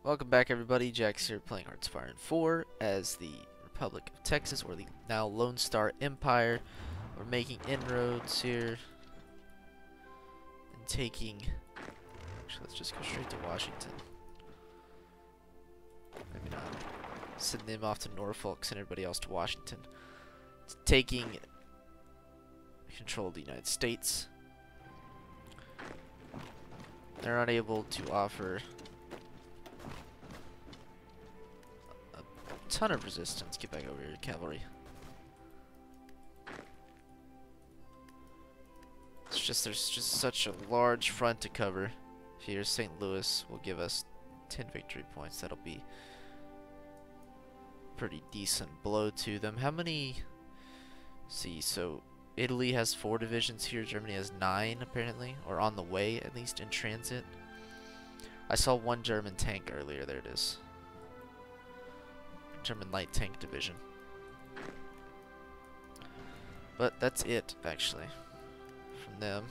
Welcome back, everybody. Jax here playing Hearts 4 as the Republic of Texas, or the now Lone Star Empire. We're making inroads here and taking. Actually, let's just go straight to Washington. Maybe not. Send them off to Norfolk, send everybody else to Washington. It's taking control of the United States. They're unable to offer ton of resistance. Get back over here, cavalry. There's just such a large front to cover. Here, St. Louis will give us 10 victory points. That'll be pretty decent blow to them. How many? See, so Italy has 4 divisions here. Germany has 9 apparently, or on the way at least in transit. I saw 1 German tank earlier. There it is. German light tank division. But that's it, actually, from them.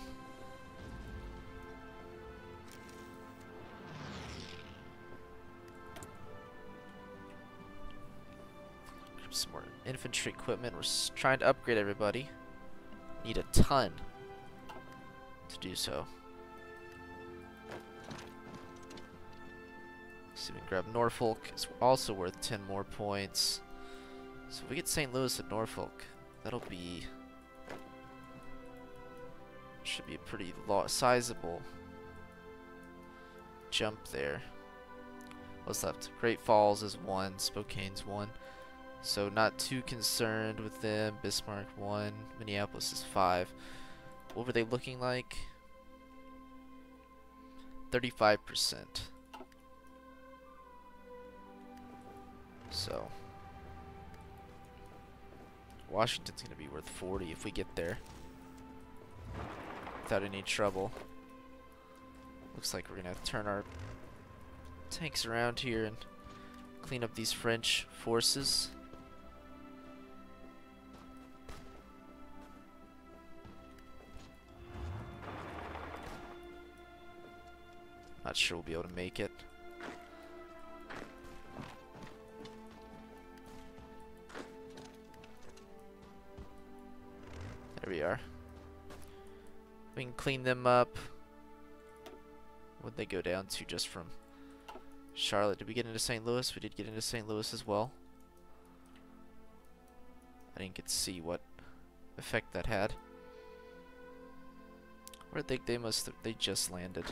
Some more infantry equipment. We're trying to upgrade everybody. Need a ton to do so. See, we can grab Norfolk. It's also worth 10 more points. So if we get St. Louis at Norfolk, that'll be... should be a pretty sizable jump there. What's left? Great Falls is 1, Spokane's 1. So not too concerned with them. Bismarck 1, Minneapolis is 5. What were they looking like? 35%. So Washington's gonna be worth 40 if we get there without any trouble. Looks like we're gonna have to turn our tanks around here and clean up these French forces. Not sure we'll be able to make it. There we are. We can clean them up. What'd they go down to just from Charlotte? Did we get into St. Louis? We did get into St. Louis as well. I didn't get to see what effect that had. Where did they just landed.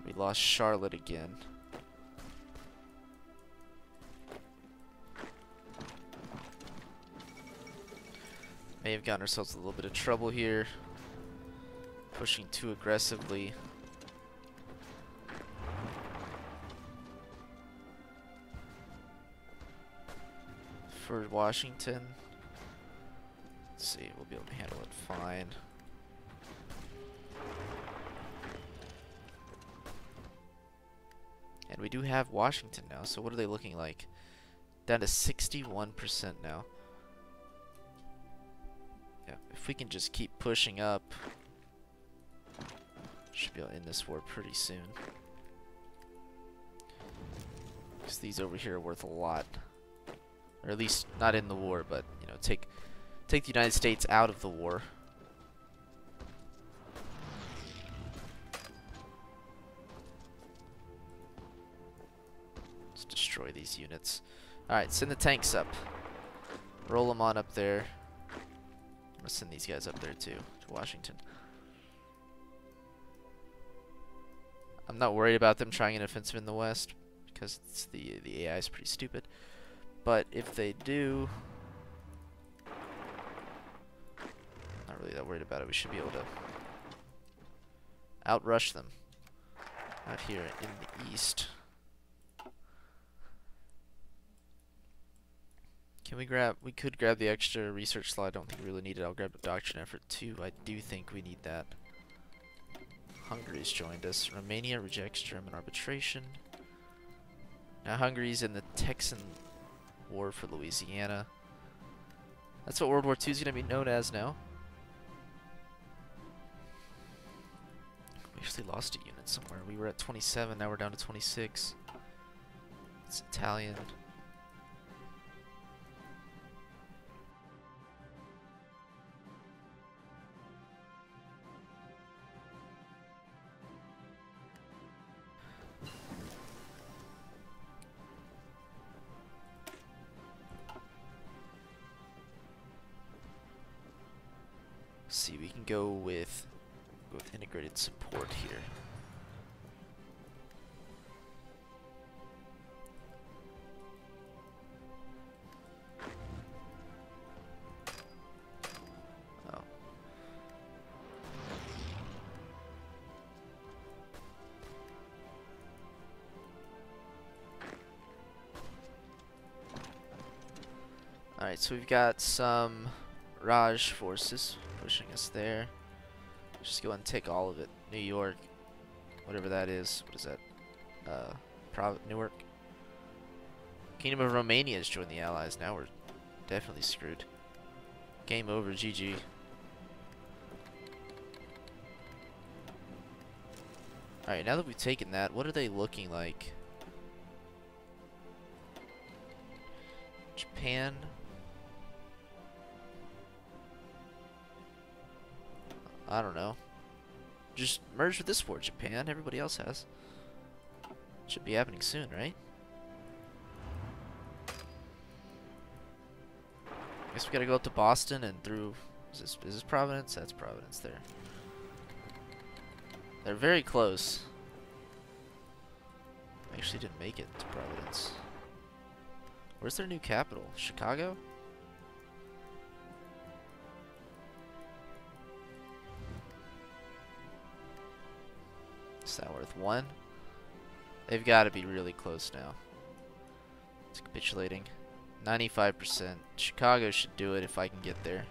We lost Charlotte again. May have gotten ourselves a little bit of trouble here. Pushing too aggressively. For Washington. Let's see, we'll be able to handle it fine. And we do have Washington now, so what are they looking like? Down to 61% now. Yeah, if we can just keep pushing up, should be able to end this war pretty soon. Because these over here are worth a lot. Or at least not in the war, but you know, take the United States out of the war. Let's destroy these units. Alright, send the tanks up. Roll them on up there. I'm gonna send these guys up there too, to Washington. I'm not worried about them trying an offensive in the west, because it's the AI is pretty stupid. But if they do, not really that worried about it. We should be able to outrush them out here in the east. Can we grab? We could grab the extra research slot. I don't think we really need it. I'll grab the doctrine effort too. I do think we need that. Hungary's joined us. Romania rejects German arbitration. Now Hungary's in the Texan War for Louisiana. That's what World War II is going to be known as now. actually lost a unit somewhere. We were at 27, now we're down to 26. It's Italian. See, we can go with integrated support here. Oh. Alright, so we've got some Raj forces pushing us there. Just go and take all of it. New York, whatever that is. What is that? Newark. Kingdom of Romania has joined the Allies. Now we're definitely screwed. Game over, GG. Alright, now that we've taken that, what are they looking like? Japan. I don't know. Just merge with this fort, Japan. Everybody else has. Should be happening soon, right? Guess we gotta go up to Boston and through. Is this Providence? That's Providence there. They're very close. Actually didn't make it to Providence. Where's their new capital? Chicago? Is that worth 1? They've got to be really close now. It's capitulating. 95%. Chicago should do it if I can get there.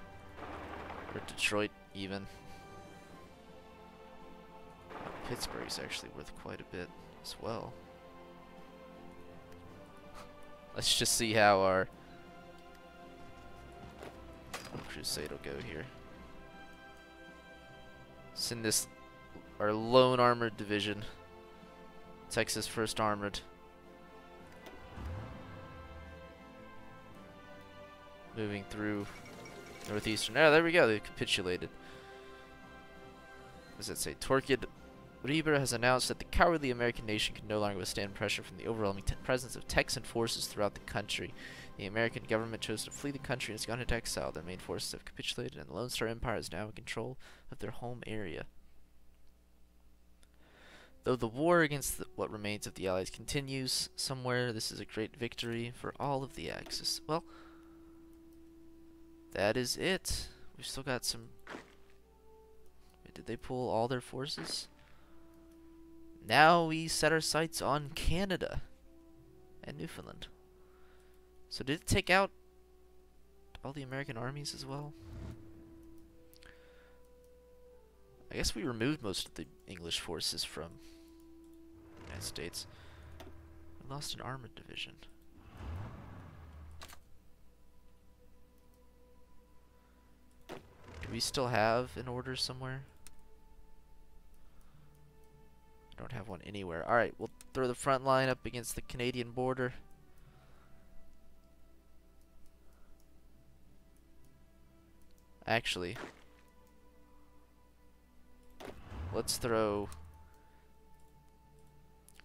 Or Detroit, even. Pittsburgh's actually worth quite a bit as well. Let's just see how our crusade will go here. Send this, our lone armored division, Texas 1st Armored. Moving through northeastern. Oh, there we go. They capitulated. What does that say? Torquid Riber has announced that the cowardly American nation can no longer withstand pressure from the overwhelming presence of Texan forces throughout the country. The American government chose to flee the country and has gone into exile. Their main forces have capitulated, and the Lone Star Empire is now in control of their home area. Though the war against what remains of the Allies continues somewhere, this is a great victory for all of the Axis. Well, that is it. We've still got some. Wait, did they pull all their forces? Now we set our sights on Canada and Newfoundland. So did it take out all the American armies as well? I guess we removed most of the English forces from the United States. We lost an armored division. Do we still have an order somewhere? I don't have one anywhere. Alright, we'll throw the front line up against the Canadian border. Actually, let's throw.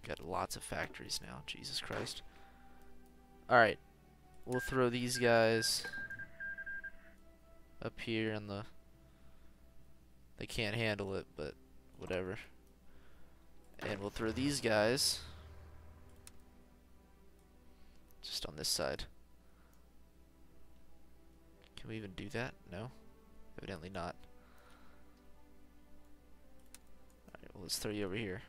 Got lots of factories now. Jesus Christ. Alright, we'll throw these guys up here in the. They can't handle it, but whatever. And we'll throw these guys just on this side. Can we even do that? No? Evidently not. Alright, well, let's throw you over here.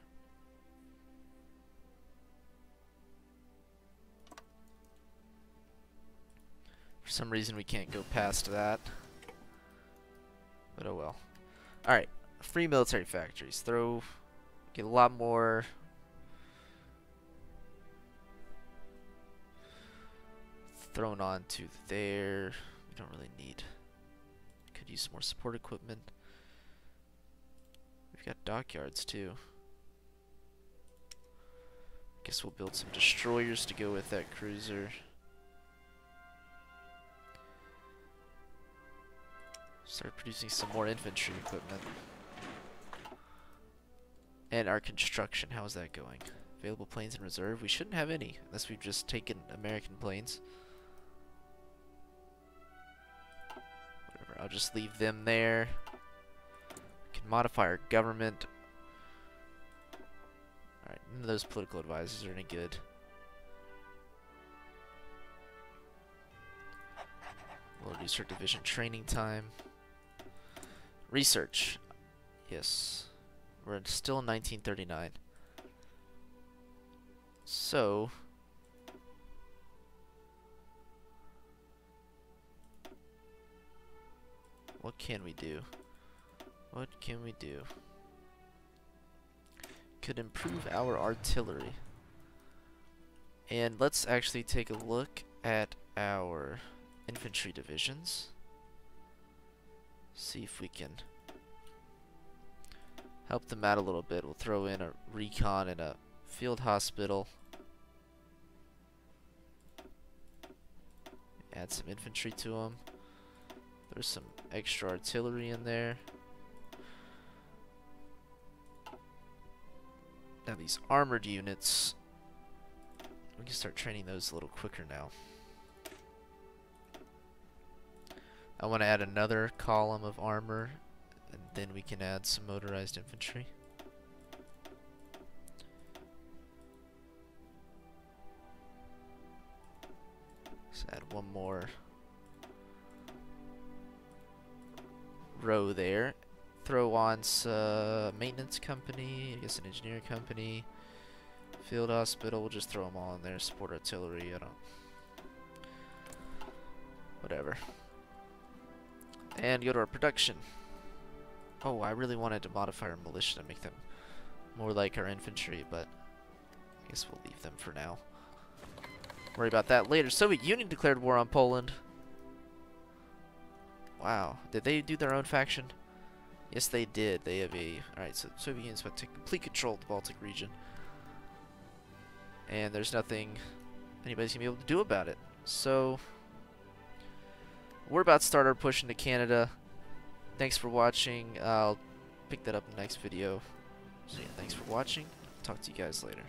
For some reason we can't go past that. But oh well. Alright, free military factories. Get a lot more thrown onto there. We don't really need. Could use some more support equipment. We've got dockyards too. Guess we'll build some destroyers to go with that cruiser. Start producing some more infantry equipment. And our construction, how's that going? Available planes in reserve? We shouldn't have any, unless we've just taken American planes. Whatever, I'll just leave them there. We can modify our government. Alright, none of those political advisors are any good. We'll reduce our division training time. Research. Yes. We're still in 1939. So, what can we do? What can we do? Could improve our artillery. And let's actually take a look at our infantry divisions. See if we can help them out a little bit. We'll throw in a recon and a field hospital. Add some infantry to them. There's some extra artillery in there. Now these armored units, we can start training those a little quicker now. I want to add another column of armor, and then we can add some motorized infantry. Let's add one more row there. Throw on some maintenance company, I guess an engineer company, field hospital. We'll just throw them all in there. Support artillery. I don't. Whatever. And go to our production. Oh, I really wanted to modify our militia to make them more like our infantry, but I guess we'll leave them for now. Worry about that later. Soviet Union declared war on Poland. Wow. Did they do their own faction? Yes, they did. They have a... Alright, so the Soviet Union's about to take complete control of the Baltic region. And there's nothing anybody's going to be able to do about it. So, we're about to start our push into Canada. Thanks for watching. I'll pick that up in the next video. So yeah, thanks for watching. Talk to you guys later.